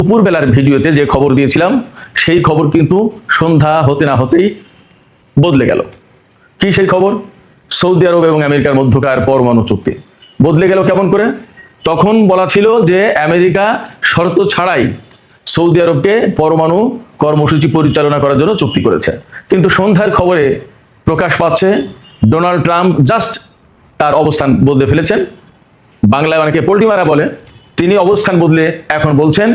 দুপুরবেলার ভিডিওতে যে খবর দিয়েছিলাম সেই খবর কিন্তু সন্ধ্যা হতে না হতেই বদলে গেল। কি সেই খবর? সৌদি আরব এবং আমেরিকার মধ্যকার পরমাণু চুক্তি বদলে গেল কেমন করে? তখন বলা ছিল যে আমেরিকা শর্ত ছাড়াই সৌদি আরবকে পরমাণু কর্মসূচি পরিচালনা করার জন্য চুক্তি করেছে, কিন্তু সন্ধ্যার খবরে প্রকাশ পাচ্ছে ডোনাল্ড ট্রাম্প জাস্ট তার অবস্থান বদলে ফেলেছেন। বাংলায় অনেকে পোল্টি মারা বলে, তিনি অবস্থান বদলে এখন বলছেন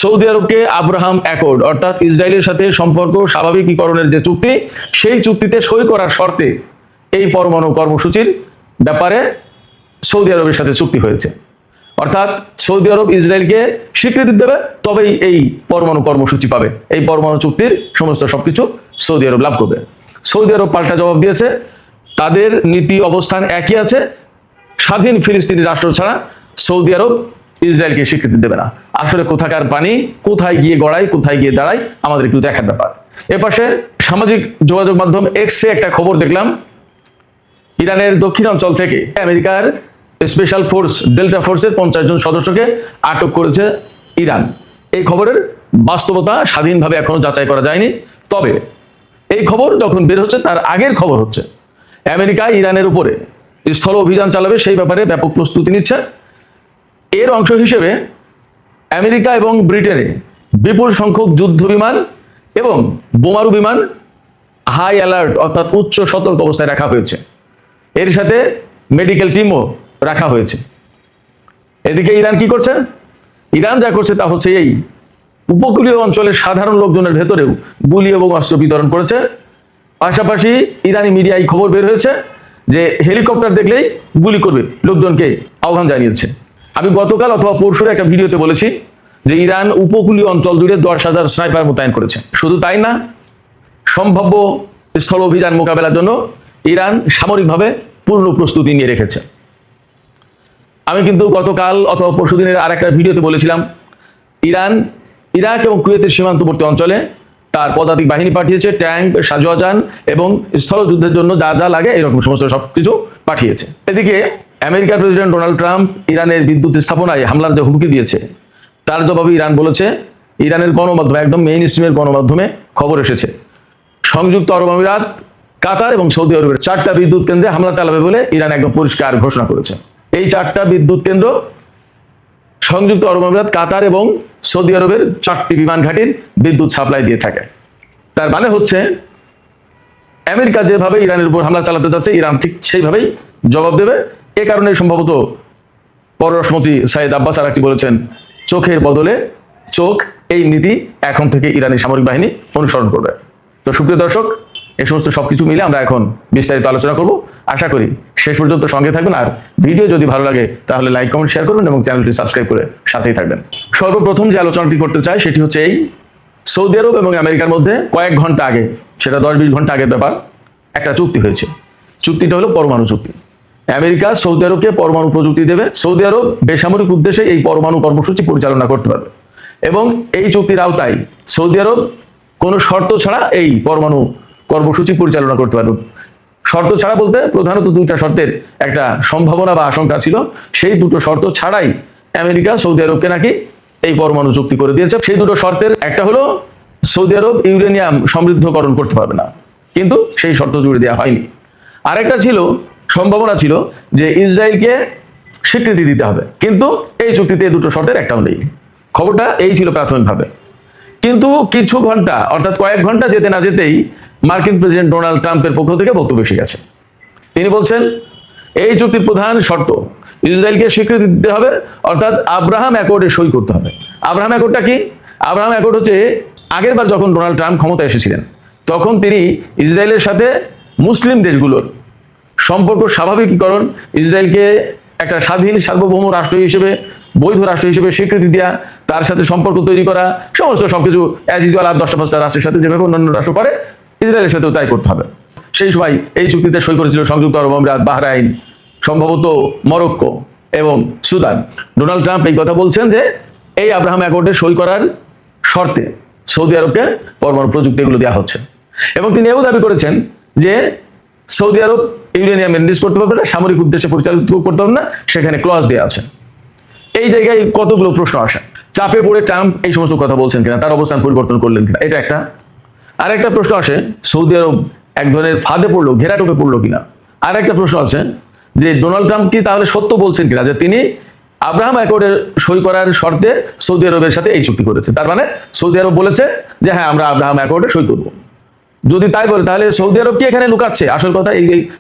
সৌদি আরবকে আব্রাহাম অ্যাকর্ড অর্থাৎ ইসরায়েলের সাথে সম্পর্ক স্বাভাবিকীকরণের যে চুক্তি, সেই চুক্তিতে সই করার শর্তে এই পরমাণু কর্মসূচির ব্যাপারে সৌদি আরবের সাথে চুক্তি হয়েছে। অর্থাৎ সৌদি আরব ইসরায়েলকে স্বীকৃতি দেবে, তবেই এই পরমাণু কর্মসূচি পাবে। এই পরমাণু চুক্তির সমস্ত সবকিছু সৌদি আরব লাভ করবে। সৌদি আরব পাল্টা জবাব দিয়েছে, তাদের নীতি অবস্থান একই আছে, স্বাধীন ফিলিস্তিনি রাষ্ট্র ছাড়া সৌদি আরব ইসরায়েলকে স্বীকৃতি দেবে না। আসলে কোথাকার পানি কোথায় গিয়ে গড়ায়, কোথায় গিয়ে দাঁড়ায়, আমাদের একটু দেখার ব্যাপার। এপাশে সামাজিক যোগাযোগ মাধ্যম এক্সে একটা খবর দেখলাম, ইরানের দক্ষিণাঞ্চল থেকে আমেরিকার স্পেশাল ফোর্স ডেল্টা ফোর্সের 50 জন সদস্যকে আটক করেছে ইরান। এই খবরের বাস্তবতা স্বাধীনভাবে এখনো যাচাই করা যায়নি, তবে এই খবর যখন বের হচ্ছে তার আগের খবর হচ্ছে আমেরিকা ইরানের উপরে স্থল অভিযান চালাবে, সেই ব্যাপারে ব্যাপক প্রস্তুতি নিচ্ছে। এর অংশ হিসেবে আমেরিকা এবং ব্রিটেনে বিপুল সংখ্যক যুদ্ধ বিমান এবং বোমারু বিমান হাই অ্যালার্ট অর্থাৎ উচ্চ সতর্ক অবস্থায় রাখা হয়েছে। এর সাথে মেডিকেল টিমও রাখা হয়েছে। এদিকে ইরান কি করছে? ইরান যা করছে তা হচ্ছে এই উপকূলীয় অঞ্চলের সাধারণ লোকজনের ভেতরেও গুলি এবং অস্ত্র বিতরণ করেছে। পাশাপাশি ইরানি মিডিয়ায় খবর বের হয়েছে যে হেলিকপ্টার দেখলেই গুলি করবে লোকজনকে আহ্বান জানিয়েছে। আমি গতকাল অথবা পরশুর একটা ভিডিওতে বলেছি যে ইরান উপকূলীয় অঞ্চল জুড়ে 10,000 স্নাইপার মোতায়েন করেছে। শুধু তাই না, সম্ভাব্য স্থল অভিযান মোকাবেলার জন্য ইরান সামরিকভাবে পূর্ণ প্রস্তুতি নিয়ে রেখেছে। আমি কিন্তু গতকাল অথবা পরশুদিনের আরেকটা ভিডিওতে বলেছিলাম ইরান ইরাক এবং কুয়েতের সীমান্তবর্তী অঞ্চলে তার পদাতিক বাহিনী পাঠিয়েছে, ট্যাঙ্ক, সাজোয়াজান এবং স্থলযুদ্ধের জন্য যা যা লাগে এরকম সমস্ত সবকিছু পাঠিয়েছে। এদিকে আমেরিকার প্রেসিডেন্ট ডোনাল্ড ট্রাম্প ইরানের বিদ্যুৎ স্থাপনায় হামলার যে হুমকি দিয়েছে, তার জবাবে ইরান বলেছে, ইরানের গণমাধ্যমে একদম মেইন স্ট্রিমের গণমাধ্যমে খবর এসেছে সংযুক্ত আরব আমিরাত, কাতার এবং সৌদি আরবের 4টা বিদ্যুৎ কেন্দ্রে হামলা চালাবে বলে ইরান একদম পরিষ্কার ঘোষণা করেছে। এই 4টা বিদ্যুৎ কেন্দ্র সংযুক্ত আরব আমিরাত, কাতার এবং সৌদি আরবের 4টি বিমান ঘাঁটির বিদ্যুৎ সাপ্লাই দিয়ে থাকে। তার মানে হচ্ছে আমেরিকা যেভাবে ইরানের উপর হামলা চালাতে যাচ্ছে, ইরান ঠিক সেইভাবেই জবাব দেবে। এ কারণে সম্ভবত পররাষ্ট্রমন্ত্রী সাইদ আব্বাস আরাকচি বলেছেন, চোখের বদলে চোখ, এই নীতি এখন থেকে ইরানি সামরিক বাহিনী অনুসরণ করবে। তো সুপ্রিয় দর্শক, এই সমস্ত সবকিছু মিলে আমরা এখন বিস্তারিত আলোচনা করব। আশা করি শেষ পর্যন্ত সঙ্গে থাকবেন, আর ভিডিও যদি ভালো লাগে তাহলে লাইক, কমেন্ট, শেয়ার করবেন এবং চ্যানেলটি সাবস্ক্রাইব করে সাথেই থাকবেন। সর্বপ্রথম যে আলোচনাটি করতে চাই সেটি হচ্ছে এই সৌদি আরব এবং আমেরিকার মধ্যে কয়েক ঘন্টা আগে, সেটা 10-20 ঘন্টা আগের ব্যাপার, একটা চুক্তি হয়েছে। চুক্তিটা হলো পরমাণু চুক্তি। আমেরিকা সৌদি আরবকে পরমাণু প্রযুক্তি দেবে, সৌদি আরব বেসামরিক উদ্দেশ্যে এই পরমাণু কর্মসূচি পরিচালনা করতে পারবে এবং এই চুক্তির আওতায় সৌদি আরব কোনো শর্ত ছাড়া এই পরমাণু কর্মসূচি পরিচালনা করতে পারবে। শর্ত ছাড়া বলতে প্রধানত 2টা শর্তের একটা সম্ভাবনা বা আশঙ্কা ছিল। সেই 2টো শর্ত ছাড়াই আমেরিকা সৌদি আরবকে নাকি এই পরমাণু চুক্তি করে দিয়েছে। সেই 2টো শর্তের একটা হলো সৌদি আরব ইউরেনিয়াম সমৃদ্ধকরণ করতে পারবে না, কিন্তু সেই শর্ত জুড়ে দেওয়া হয়নি। আরেকটা ছিল, সম্ভাবনা ছিল যে ইসরায়েলকে স্বীকৃতি দিতে হবে, কিন্তু এই চুক্তিতে 2টো শর্তের একটাও নেই। খবরটা এই ছিল প্রাথমিকভাবে। কিন্তু কিছু ঘন্টা অর্থাৎ কয়েক ঘন্টা যেতে না যেতেই মার্কিন প্রেসিডেন্ট ডোনাল্ড ট্রাম্পের পক্ষ থেকে বক্তব্য এসে গেছে। তিনি বলছেন এই চুক্তির প্রধান শর্ত ইসরায়েলকে স্বীকৃতি দিতে হবে, অর্থাৎ আব্রাহাম অ্যাকর্ডে সই করতে হবে। আব্রাহাম অ্যাকর্ডটা কি? আব্রাহাম অ্যাকর্ড হচ্ছে আগের বার যখন ডোনাল্ড ট্রাম্প ক্ষমতায় এসেছিলেন তখন তিনি ইসরায়েলের সাথে মুসলিম দেশগুলোর সম্পর্ক স্বাভাবিকীকরণ, ইসরায়েলকে একটা স্বাধীন সার্বভৌম রাষ্ট্র হিসেবে, বৈধ রাষ্ট্র হিসেবে স্বীকৃতি দেওয়া, তার সাথে সম্পর্ক তৈরি করা, সমস্ত সবকিছু অ্যাজ ইউজুয়াল আর 10টা-5টা রাষ্ট্রের সাথে যেভাবে অন্যান্য রাষ্ট্র করে ইসরায়েলের সাথেও তাই করতে হবে। সেই সময় এই চুক্তিতে সই করেছিল সংযুক্ত আরব আমিরাত, বাহরাইন, সম্ভবত মরক্কো এবং সুদান। ডোনাল্ড ট্রাম্প এই কথা বলছেন যে এই আব্রাহাম অ্যাকর্ডে সই করার শর্তে সৌদি আরবকে পরমাণু প্রযুক্তি এগুলো দেওয়া হচ্ছে এবং তিনি এও দাবি করেছেন যে সৌদি আরব ইউরেনিয়াম রিলিজ করতে পারবে না, সামরিক উদ্দেশ্যে পরিচালিত করতে পারবে না, সেখানে ক্লজ দেওয়া আছে। এই জায়গায় কতগুলো প্রশ্ন আসে। চাপে পড়ে ট্রাম্প এই সমস্ত কথা বলছেন কিনা, তার অবস্থান পরিবর্তন করলেন কিনা, এটা একটা। আর একটা প্রশ্ন আসে, সৌদি আরব এক ধরনের ফাঁদে পড়লো, ঘেরাটোপে পড়লো কিনা। আর একটা প্রশ্ন আছে যে ডোনাল্ড ট্রাম্প কি তাহলে সত্য বলছেন কিনা যে তিনি আব্রাহাম অ্যাকর্ডে সই করার শর্তে সৌদি আরবের সাথে এই চুক্তি করেছে। তার মানে সৌদি আরব বলেছে যে হ্যাঁ আমরা আব্রাহাম অ্যাকর্ডে সই করবো। যদি তাই বলে তাহলে সৌদি আরব কি এখানে লুকাচ্ছে আসল কথা,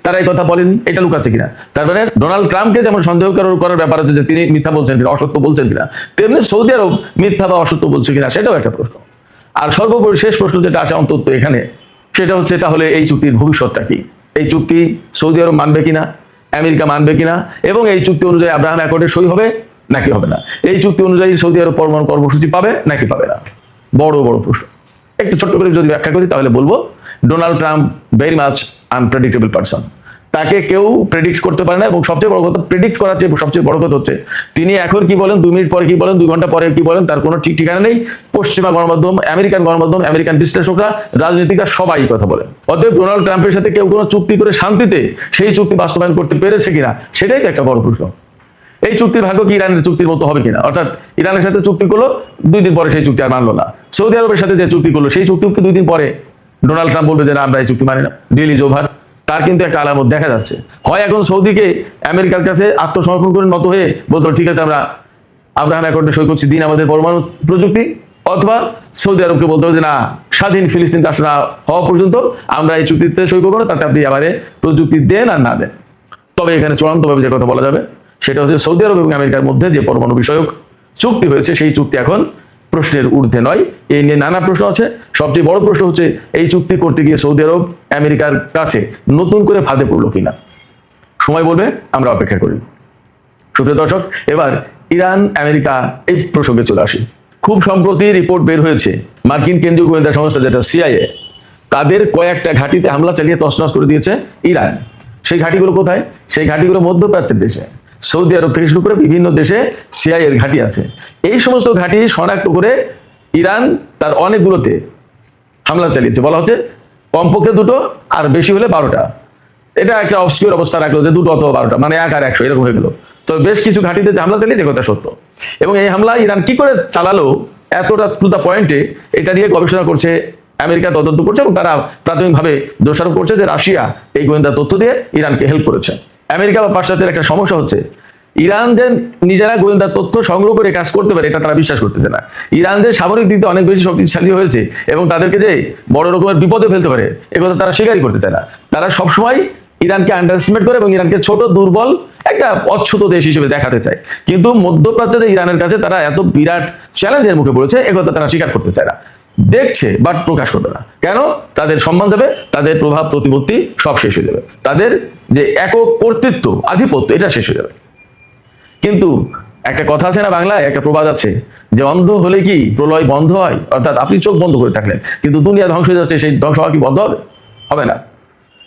তারা এই কথা বলেনি, এটা লুকাচ্ছে কিনা। তার মানে ডোনাল্ড ট্রাম্পকে যেমন সন্দেহ করার ব্যাপার আছে যে তিনি মিথ্যা বলছেন কিনা, অসত্য বলছেন কিনা, তেমনি সৌদি আরব মিথ্যা বা অসত্য বলছে কিনা, সেটাও একটা প্রশ্ন। আর সর্বোপরি শেষ প্রশ্ন যেটা আসে অন্তত এখানে, সেটা হচ্ছে তাহলে এই চুক্তির ভবিষ্যৎটা কি? এই চুক্তি সৌদি আরব মানবে কিনা, আমেরিকা মানবে কিনা, এবং এই চুক্তি অনুযায়ী আব্রাহাম অ্যাকর্ডে সই হবে নাকি হবে না? এই চুক্তি অনুযায়ী সৌদি আরব পরমাণু কর্মসূচি পাবে নাকি পাবে না? বড় বড় প্রশ্ন। একটু ছোট্ট করে যদি ব্যাখ্যা করি তাহলে বলবো Donald Trump very much unpredictable person. তাকে কেউ প্রেডিক্ট করতে পারে না, এবং সবচেয়ে বড় কথা, প্রেডিক্ট করার চেয়ে সবচেয়ে বড় কথা হচ্ছে তিনি এখন কি বলেন, 2 মিনিট পরে কি বলেন, 2 ঘন্টা পরে কি বলেন, তার কোনো ঠিক ঠিকানা নেই। পশ্চিমা গণমাধ্যম, আমেরিকান গণমাধ্যম, আমেরিকান বিশ্লেষকরা, রাজনীতিকরা সবাই কথা বলেন। অতএব ডোনাল্ড ট্রাম্পের সাথে কেউ কোনো চুক্তি করে শান্তিতে সেই চুক্তি বাস্তবায়ন করতে পেরেছে কিনা, সেটাই তো একটা বড় প্রশ্ন। এই চুক্তির ভাগ্য কি ইরানের চুক্তির মতো হবে কিনা? অর্থাৎ ইরানের সাথে চুক্তি করলো, 2 দিন পরে সেই চুক্তি আর মানলো না। সৌদি আরবের সাথে যে চুক্তি করলো সেই চুক্তিকে 2 দিন পরে ডোনাল্ড ট্রাম্প বলবে যে না আমরা এই চুক্তি মানি না, ডিল ইজ ওভার। তার কিন্তু একটা আলামত দেখা যাচ্ছে। হয় এখন সৌদিকে আমেরিকার কাছে আত্মসমর্পণ করে নত হয়ে বলতো ঠিক আছে আমরা আব্রাহাম অ্যাকর্ডে সই করছি, দিন আমাদের পরমাণু প্রযুক্তি, অথবা সৌদি আরবকে বলতে হবে যে না, স্বাধীন ফিলিস্তিন রাষ্ট্র না হওয়া পর্যন্ত আমরা এই চুক্তিতে সই করবো না, তাতে আপনি আবার প্রযুক্তি দেন আর না দেন। তবে এখানে চূড়ান্তভাবে যে কথা বলা যাবে সেটা হচ্ছে সৌদি আরব এবং আমেরিকার মধ্যে যে পরমাণু বিষয়ক চুক্তি হয়েছে সেই চুক্তি এখন প্রশ্নের ঊর্ধ্বে নয়। এই নিয়ে নানা প্রশ্ন আছে। সবচেয়ে বড় প্রশ্ন হচ্ছে এই চুক্তি করতে গিয়ে সৌদি আরব আমেরিকার কাছে নতুন করে ফাঁদে পড়লো কিনা। সময় বলবে, আমরা অপেক্ষা করি। সুপ্রিয় দর্শক, এবার ইরান আমেরিকা এই প্রসঙ্গে চলে আসি। খুব সম্প্রতি রিপোর্ট বের হয়েছে, মার্কিন কেন্দ্রীয় গোয়েন্দা সংস্থা যেটা সিআইএ, তাদের কয়েকটা ঘাঁটিতে হামলা চালিয়ে তছনছ করে দিয়েছে ইরান। সেই ঘাঁটিগুলো কোথায়? সেই ঘাঁটিগুলো মধ্যপ্রাচ্যের দেশে, সৌদি আরব থেকে শুরু করে বিভিন্ন দেশে সিআইএর ঘাঁটি আছে। এই সমস্ত ঘাঁটি শনাক্ত করে ইরান তার অনেকগুলোতে হামলা চালিয়েছে। বলা হচ্ছে কমপক্ষে 2টো, আর বেশি হলে 12টা। এটা একটা অবস্কিউর অবস্থা রাখলো যে 2টো অথবা 12টা, মানে 1 আর 100 এরকম হয়ে গেল। তো বেশ কিছু ঘাঁটিতে যে হামলা চালিয়েছে কথা সত্য। এবং এই হামলা ইরান কি করে চালালো এতটা টু দ্য পয়েন্টে, এটা নিয়ে গবেষণা করছে আমেরিকা, তদন্ত করছে, এবং তারা প্রাথমিকভাবে দোষারোপ করছে যে রাশিয়া এই গোয়েন্দা তথ্য দিয়ে ইরানকে হেল্প করেছে। আমেরিকা বা পাশ্চাত্যের একটা সমস্যা হচ্ছে ইরান যে নিজেরা গোয়েন্দা তথ্য সংগ্রহ করে কাজ করতে পারে এটা তারা বিশ্বাস করতেছে না। ইরান যে সামরিক দিক দিয়ে অনেক বেশি শক্তিশালী হয়েছে এবং তাদেরকে যে বড় রকমের বিপদে ফেলতে পারে একথা তারা স্বীকারই করতে চায় না। তারা সবসময় ইরানকে আন্ডারএস্টিমেট করে এবং ইরানকে ছোট, দুর্বল, একটা অচ্ছুত দেশ হিসেবে দেখাতে চায়। কিন্তু মধ্যপ্রাচ্যে যে ইরানের কাছে তারা এত বিরাট চ্যালেঞ্জের মুখে পড়েছে একথা তারা স্বীকার করতে চায় না, দেখছে বাট প্রকাশ করবে না। কেন? তাদের সম্মান যাবে, তাদের প্রভাব প্রতিপত্তি সব শেষ হয়ে যাবে, তাদের যে একক কর্তৃত্ব, আধিপত্য, এটা শেষ হয়ে যাবে। কিন্তু একটা কথা আছে না বাংলায়, একটা প্রবাদ আছে যে অন্ধ হলে কি প্রলয় বন্ধ হয়? অর্থাৎ আপনি চোখ বন্ধ করে থাকলেন কিন্তু দুনিয়া ধ্বংস হয়ে যাচ্ছে, সেই ধ্বংস হওয়া কি বন্ধ হবে? হবে না।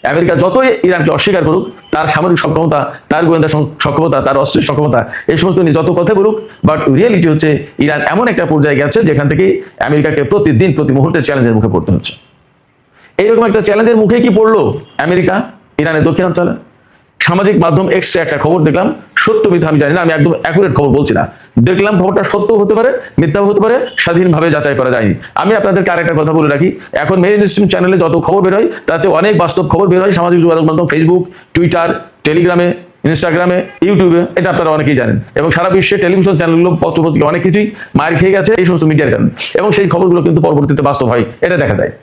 আমেরিকা যতই ইরানকে অস্বীকার করুক, তার সামরিক সক্ষমতা, তার গোয়েন্দা সক্ষমতা, তার অস্ত্রের সক্ষমতা, এই সমস্ত নিয়ে যত কথা বলুক, বাট রিয়েলিটি হচ্ছে ইরান এমন একটা পর্যায়ে গেছে যেখান থেকে আমেরিকাকে প্রতিদিন প্রতি মুহূর্তে চ্যালেঞ্জের মুখে পড়তে হচ্ছে। এইরকম একটা চ্যালেঞ্জের মুখে কি পড়লো আমেরিকা ইরানের দক্ষিণাঞ্চলে? সামাজিক মাধ্যম এক্সট্রা একটা খবর দেখলাম, সত্য মিথ্যা আমি জানি না, আমি একদম অ্যাকুরেট খবর বলছি না, দেখলাম খবরটা সত্য হতে পারে, মিথ্যাও হতে পারে, স্বাধীনভাবে যাচাই করা যায়নি। আমি আপনাদেরকে আরেকটা কথা বলে রাখি, এখন মেইন স্ট্রিম চ্যানেলে যত খবর বের হয় তাতে অনেক বাস্তব খবর বের হয় সামাজিক যোগাযোগ মাধ্যম, ফেসবুক, টুইটার, টেলিগ্রামে, ইনস্টাগ্রামে, ইউটিউবে, এটা আপনারা অনেকেই জানেন। এবং সারা বিশ্বে টেলিভিশন চ্যানেলগুলো, পত্রপত্রিকা অনেক কিছুই মার খেয়ে গেছে এই সমস্ত মিডিয়ার কারণে, এবং সেই খবরগুলো কিন্তু পরবর্তীতে বাস্তব হয়, এটা দেখা যায়।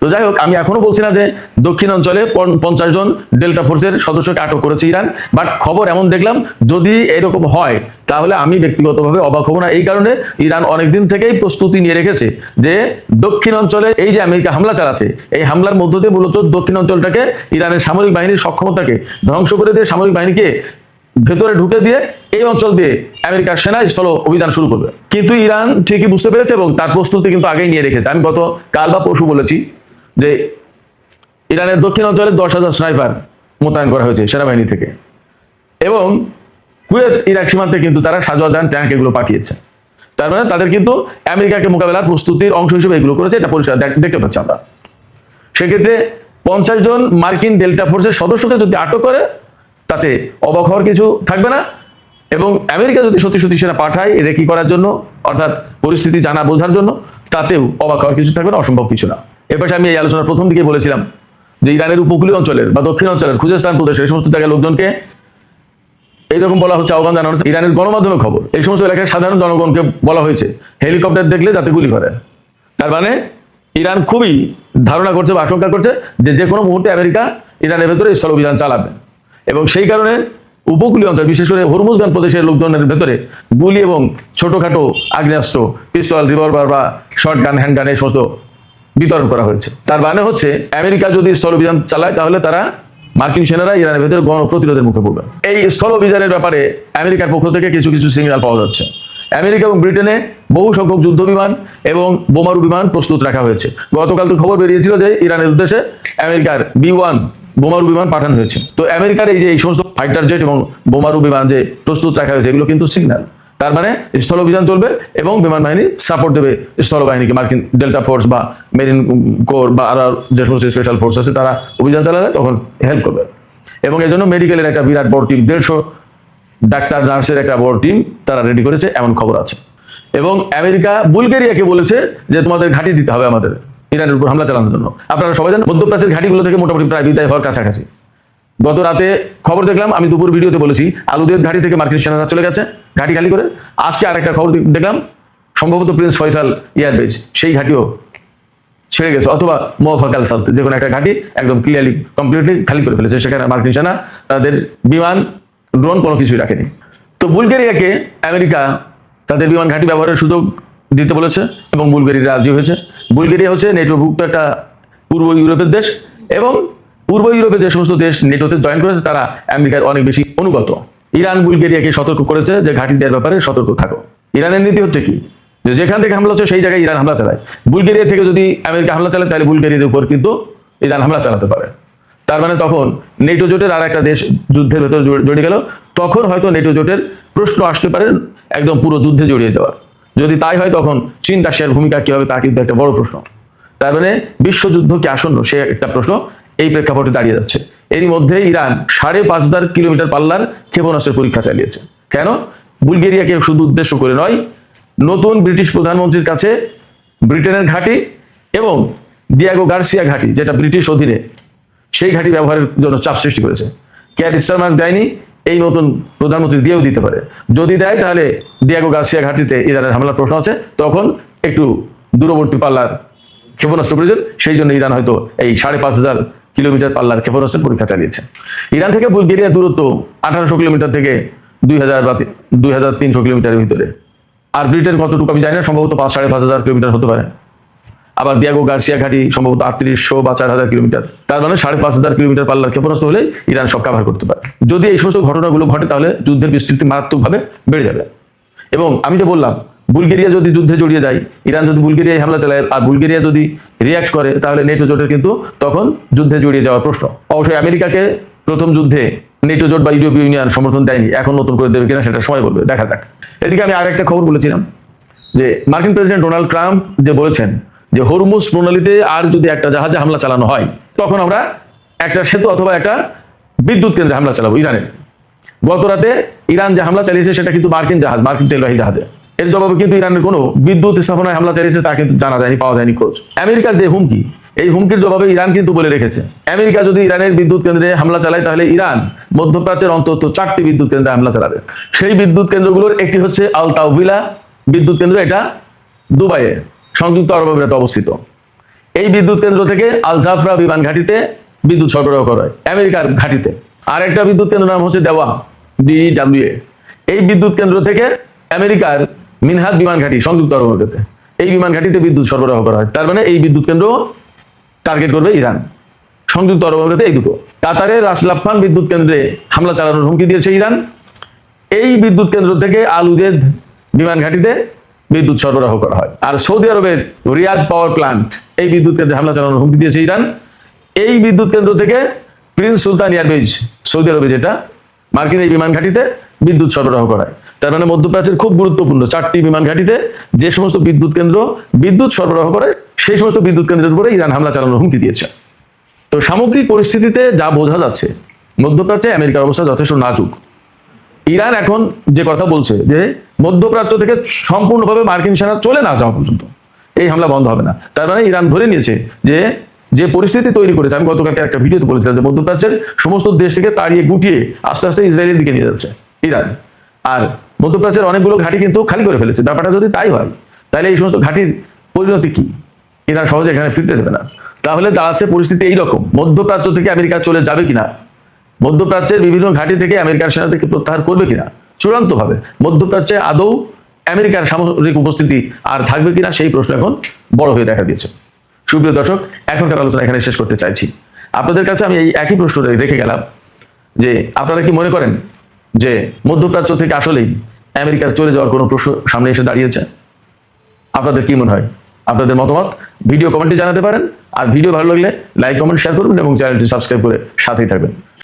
তো যাই হোক, আমি এখনো বলছি না যে দক্ষিণ অঞ্চলে 50 জন ডেল্টা ফোর্সের সদস্যকে আটক করেছে ইরান, বাট খবর এমন দেখলাম, যদি এরকম হয় তাহলে আমি ব্যক্তিগতভাবে অবাক হব না। এই কারণে ইরান অনেকদিন থেকেই প্রস্তুতি নিয়ে রেখেছে যে দক্ষিণ অঞ্চলে এই যে আমেরিকা হামলা চালাচ্ছে, এই হামলার মধ্য দিয়ে মূলত দক্ষিণ অঞ্চলটাকে, ইরানের সামরিক বাহিনীর সক্ষমতাকে ধ্বংস করে দিয়ে, সামরিক বাহিনীকে ভেতরে ঢুকে দিয়ে এই অঞ্চল দিয়ে আমেরিকার সেনা স্থল অভিযান শুরু করবে। কিন্তু ইরান ঠিকই বুঝতে পেরেছে এবং তার প্রস্তুতি কিন্তু আগেই নিয়ে রেখেছে। আমি গত কাল বা পরশু বলেছি যে ইরানের দক্ষিণ অঞ্চলে 10,000 স্নাইপার মোতায়েন করা হয়েছে সেনাবাহিনী থেকে, এবং কুয়েত ইরাক সীমান্তে কিন্তু তারা সাজোয়াদান ট্যাঙ্ক এগুলো পাঠিয়েছে। তার মানে তাদের কিন্তু আমেরিকাকে মোকাবেলার প্রস্তুতির অংশ হিসেবে এগুলো করেছে, এটা পরিষ্কার দেখতে পাচ্ছি আমরা। সেক্ষেত্রে 50 জন মার্কিন ডেল্টা ফোর্সের সদস্যকে যদি আটক করে তাতে অবাক হওয়ার কিছু থাকবে না। এবং আমেরিকা যদি সত্যি সত্যি সেনা পাঠায় এটা কি করার জন্য, অর্থাৎ পরিস্থিতি জানা বোঝার জন্য, তাতেও অবাক হওয়ার কিছু থাকবে না, অসম্ভব কিছু না। এরপরে আমি এই আলোচনার প্রথম দিকে বলেছিলাম যে ইরানের উপকূলীয় অঞ্চলের বা দক্ষিণ অঞ্চলের খুজেস্তান প্রদেশের এই সমস্ত জায়গায় লোকজনকে এইরকম বলা হচ্ছে, আহ্বান জানানো হচ্ছে। ইরানের গণমাধ্যমে খবর, এই সমস্ত এলাকার সাধারণ জনগণকে বলা হয়েছে হেলিকপ্টার দেখলে যাতে গুলি করে। তার মানে ইরান খুবই ধারণা করছে বা আশঙ্কা করছে যে যে কোনো মুহূর্তে আমেরিকা ইরানের ভেতরে স্থল অভিযান চালাবে, এবং সেই কারণে উপকূলীয় অঞ্চল বিশেষ করে হরমুজগান প্রদেশের লোকজনের ভেতরে গুলি এবং ছোটখাটো আগ্নেয়াস্ত্র, পিস্তল, রিভলভার বা শর্ট গান, হ্যান্ড গান এই সমস্ত বিতরণ করা হয়েছে। তার মানে হচ্ছে আমেরিকা যদি স্থল অভিযান চালায় তাহলে তারা মার্কিন সেনারা ইরানের ভেতরে গণপ্রতিরোধের মুখে পড়বে। এই স্থল অভিযানের ব্যাপারে আমেরিকার পক্ষ থেকে কিছু কিছু সিগন্যাল পাওয়া যাচ্ছে। আমেরিকা এবং ব্রিটেনে বহু সংখ্যক যুদ্ধ বিমান এবং বোমারু বিমান প্রস্তুত রাখা হয়েছে। গতকাল তো খবর বেরিয়েছিল যে ইরানের উদ্দেশ্যে আমেরিকার B-1 বোমারু বিমান পাঠানো হয়েছে। তো আমেরিকার এই সমস্ত ফাইটার জেট এবং বোমারু বিমান যে প্রস্তুত রাখা হয়েছে এগুলো কিন্তু সিগন্যাল। তার মানে স্থল অভিযান চলবে এবং বিমান বাহিনী সাপোর্ট দেবে স্থল বাহিনীকে, মার্কিন ডেল্টা ফোর্স বা মেরিন কোর বা আরো যে সমস্ত স্পেশাল ফোর্স আছে তারা অভিযান চালালে তখন হেল্প করবে। এবং এই জন্য মেডিকেলের একটা বিরাট বড় টিম, 150 ডাক্তার নার্সের একটা বড় টিম তারা রেডি করেছে, এমন খবর আছে। এবং আমেরিকা বুলগেরিয়াকে বলেছে যে তোমাদের ঘাঁটি দিতে হবে আমাদের ইরানের উপর হামলা চালানোর জন্য। আপনারা সবাই জানেন মধ্যপ্রাচ্যের ঘাঁটিগুলো থেকে মোটামুটি প্রায় বিদায় হওয়ার কাছাকাছি। গত রাতে খবর দেখলাম, আমি দুপুর ভিডিওতে বলেছি, আলুদের ঘাঁটি থেকে মার্কিন সেনারা চলে গেছে ঘাঁটি খালি করে। আজকে আরেকটা খবর দেখলাম, সম্ভবত প্রিন্স ফয়সাল এয়ারবেজ সেই ঘাঁটিও ছেড়ে গেছে, অথবা মোয়াফাকাল সালতে যে কোনো একটা ঘাঁটি একদম ক্লিয়ারলি কমপ্লিটলি খালি করে ফেলেছে। সেখানে মার্কিন সেনা তাদের বিমান, ড্রোন কোনো কিছুই রাখেনি। তো বুলগেরিয়াকে আমেরিকা তাদের বিমান ঘাঁটি ব্যবহারের সুযোগ দিতে বলেছে এবং বুলগেরিয়া রাজি হয়েছে। বুলগেরিয়া হচ্ছে নেটোভুক্ত একটা পূর্ব ইউরোপের দেশ, এবং পূর্ব ইউরোপের যে সমস্ত দেশ নেটোতে জয়েন করেছে তারা আমেরিকার অনেক বেশি অনুগত। ইরান বুলগেরিয়াকে সতর্ক করেছে যে ঘাঁটি দেওয়ার ব্যাপারে সতর্ক থাকো। ইরানের নীতি হচ্ছে কি, যে যেখান থেকে হামলা হচ্ছে সেই জায়গায় ইরান হামলা চালায়। বুলগেরিয়া থেকে যদি আমেরিকা হামলা চালায় তাহলে বুলগেরিয়ার উপর কিন্তু ইরান হামলা চালাতে পারে। তার মানে তখন নেটো জোটের আর একটা দেশ যুদ্ধের ভেতর জড়িয়ে গেল, তখন হয়তো নেটো জোটের প্রশ্ন আসতে পারে একদম পুরো যুদ্ধে জড়িয়ে যাওয়ার। যদি তাই হয় তখন চীন রাশিয়ার ভূমিকা কি হবে তা কিন্তু একটা বড় প্রশ্ন। তার মানে বিশ্বযুদ্ধ কি আসন্ন সে একটা প্রশ্ন এই প্রেক্ষাপটে দাঁড়িয়ে যাচ্ছে। এরই মধ্যে ইরান 5,500 কিলোমিটার পাল্লার ক্ষেপণাস্ত্রের পরীক্ষা চালিয়েছে। কেন? বুলগেরিয়াকে শুধু উদ্দেশ্য করে নয়, নতুন ব্রিটিশ প্রধানমন্ত্রীর কাছে ব্রিটেনের ঘাঁটি এবং দিয়াগো গার্সিয়া ঘাঁটি যেটা ব্রিটিশ অধীনে, সেই ঘাঁটি ব্যবহারের জন্য চাপ সৃষ্টি করেছে। কেয়ার স্টারমার্ক দেয়নি, এই নতুন প্রধানমন্ত্রী দিয়েও দিতে পারে। যদি দেয় তাহলে দিয়াগো গার্সিয়া ঘাঁটিতে ইরানের হামলার প্রশ্ন আছে, তখন একটু দূরবর্তী পাল্লার ক্ষেপণাস্ত্র প্রয়োজন। সেই জন্য ইরান হয়তো এই 5,500 কিলোমিটার পাল্লার ক্ষেপণাস্ত্রের পরীক্ষা চালিয়েছে। ইরান থেকে বুলগেরিয়ার দূরত্ব 1800 কিলোমিটার থেকে 2000 বা 2300 কিলোমিটারের ভিতরে। আর ব্রিটেন কতটুকু আমি জানি না, সম্ভবত 5,500 কিলোমিটার হতে পারে। আবার দিয়াগো গার্সিয়া ঘাঁটি সম্ভবত 3800 বা 4000 কিলোমিটার। তার মানে 5,500 কিলোমিটার পাল্লার ক্ষেপণাস্ত্র হলে ইরান সব কাভার করতে পারে। যদি এই সমস্ত ঘটনাগুলো ঘটে তাহলে যুদ্ধের বিস্তৃতি মারাত্মকভাবে বেড়ে যাবে। এবং আমি যে বললাম, বুলগেরিয়া যদি যুদ্ধে জড়িয়ে যায়, ইরান যদি বুলগেরিয়ায় হামলা চালায় আর বুলগেরিয়া যদি রিয়াক্ট করে, তাহলে নেটো জোটের কিন্তু তখন যুদ্ধে জড়িয়ে যাওয়ার প্রশ্ন। অবশ্যই আমেরিকাকে প্রথম যুদ্ধে নেটো জোট বা ইউরোপীয় ইউনিয়ন সমর্থন দেয়নি, এখন নতুন করে দেবে কিনা সেটা সময় বলবে, দেখা যাক। এদিকে আমি আরেকটা খবর বলেছিলাম যে মার্কিন প্রেসিডেন্ট ডোনাল্ড ট্রাম্প যে বলেছেন যে হরমুজ প্রণালীতে আর যদি একটা জাহাজে হামলা চালানো হয় তখন আমরা একটা সেতু অথবা একটা বিদ্যুৎ কেন্দ্রে হামলা চালাবো ইরানের। গত রাতে ইরান যে হামলা চালিয়েছে সেটা কিন্তু মার্কিন জাহাজ, মার্কিন তেলবাহী জাহাজে। এর জবাবে কিন্তু ইরানের কোনো বিদ্যুৎ স্থাপনায় হামলা চালিয়েছে তা কিন্তু জানা যায়নি, পাওয়া যায়নি খোঁজ। আমেরিকার যে হুমকি, এই হুমকির জবাবে ইরান কিন্তু বলে রেখেছে আমেরিকা যদি ইরানের বিদ্যুৎ কেন্দ্রে হামলা চালায় তাহলে ইরান মধ্যপ্রাচ্যের অন্তত 4টি বিদ্যুৎ কেন্দ্রে হামলা চালাবে। সেই বিদ্যুৎ কেন্দ্রগুলোর একটি হচ্ছে আল তাওভিলা বিদ্যুৎ কেন্দ্র, এটা দুবাইয়ে সংযুক্ত আরব আমিরাতে অবস্থিত। এই বিদ্যুৎ কেন্দ্র থেকে আল জাফরা বিমান ঘাঁটিতে বিদ্যুৎ সরবরাহ করা হয় আমেরিকার ঘাঁটিতে। আর একটা বিদ্যুৎ কেন্দ্র নাম হচ্ছে দেওয়া, DWA। এই বিদ্যুৎ কেন্দ্র থেকে আমেরিকার মিনহাদ বিমান ঘাঁটি সংযুক্ত আরব আমিরাতে, এই বিমান ঘাঁটিতে বিদ্যুৎ সরবরাহ করা হয়। তার মানে এই বিদ্যুৎ কেন্দ্র টার্গেট করবে ইরান, সংযুক্ত আরব আমিরাতে এই দুটো। কাতারের রাস লাফান বিদ্যুৎ কেন্দ্রে হামলা চালানোর হুমকি দিয়েছে ইরান। এই বিদ্যুৎ কেন্দ্র থেকে আল উদেদ বিমান ঘাঁটিতে বিদ্যুৎ সরবরাহ করা হয়। আর সৌদি আরবের রিয়াদ পাওয়ার প্ল্যান্ট, এই বিদ্যুৎ কেন্দ্রে হামলা চালানোর হুমকি দিয়েছে ইরান। এই বিদ্যুৎ কেন্দ্র থেকে প্রিন্স সুলতান এয়ারবেজ সৌদি আরবে যেটা, মার্কিন এই বিমান ঘাঁটিতে বিদ্যুৎ সরবরাহ করায়। তার মানে মধ্যপ্রাচ্যের খুব গুরুত্বপূর্ণ 4টি বিমান ঘাঁটিতে যে সমস্ত বিদ্যুৎ কেন্দ্র বিদ্যুৎ সরবরাহ করে সেই সমস্ত বিদ্যুৎ কেন্দ্রের উপরে ইরান হামলা চালানোর হুমকি দিয়েছে। তো সামগ্রিক পরিস্থিতিতে যা বোঝা যাচ্ছে, মধ্যপ্রাচ্যে আমেরিকার অবস্থা যথেষ্ট নাজুক। ইরান এখন যে কথা বলছে যে মধ্যপ্রাচ্য থেকে সম্পূর্ণভাবে মার্কিন সেনা চলে না যাওয়া পর্যন্ত এই হামলা বন্ধ হবে না। তার মানে ইরান ধরে নিয়েছে যে যে পরিস্থিতি তৈরি করেছে, আমি গতকালকে একটা ভিডিওতে বলেছিলাম যে মধ্যপ্রাচ্যের সমস্ত দেশ থেকে তাড়িয়ে গুটিয়ে আস্তে আস্তে ইসরায়েলের দিকে নিয়ে যাচ্ছে ইরান। আর মধ্যপ্রাচ্যের অনেকগুলো ঘাঁটি কিন্তু খালি করে ফেলেছে। ব্যাপারটা যদি তাই হয় তাহলে এই সমস্ত ঘাঁটির পরিণতি কি? ইরান সহজে এখানে ফিরতে দেবে না। তাহলে দাঁড়াচ্ছে পরিস্থিতি এইরকম, মধ্যপ্রাচ্য থেকে আমেরিকা চলে যাবে কিনা, মধ্যপ্রাচ্যের বিভিন্ন ঘাঁটি থেকে আমেরিকার সেনা থেকে প্রত্যাহার করবে কিনা, চূড়ান্তভাবে মধ্যপ্রাচ্যে আদৌ আমেরিকার সামরিক উপস্থিতি আর থাকবে কিনা, সেই প্রশ্ন এখন বড় হয়ে দেখা দিয়েছে। সুপ্রিয় দর্শক, এখনকার আলোচনা এখানে শেষ করতে চাইছি। আপনাদের কাছে আমি এই একই প্রশ্ন রেখে গেলাম যে আপনারা কি মনে করেন যে মধ্যপ্রাচ্য থেকে আসলেই আমেরিকার চলে যাওয়ার কোনো প্রশ্ন সামনে এসে দাঁড়িয়েছে? আপনাদের কি মনে হয়? আপনাদের মতামত ভিডিও কমেন্টে জানাতে পারেন। আর ভিডিও ভালো লাগলে লাইক, কমেন্ট, শেয়ার করবেন এবং চ্যানেলটি সাবস্ক্রাইব করে সাথেই থাকবেন।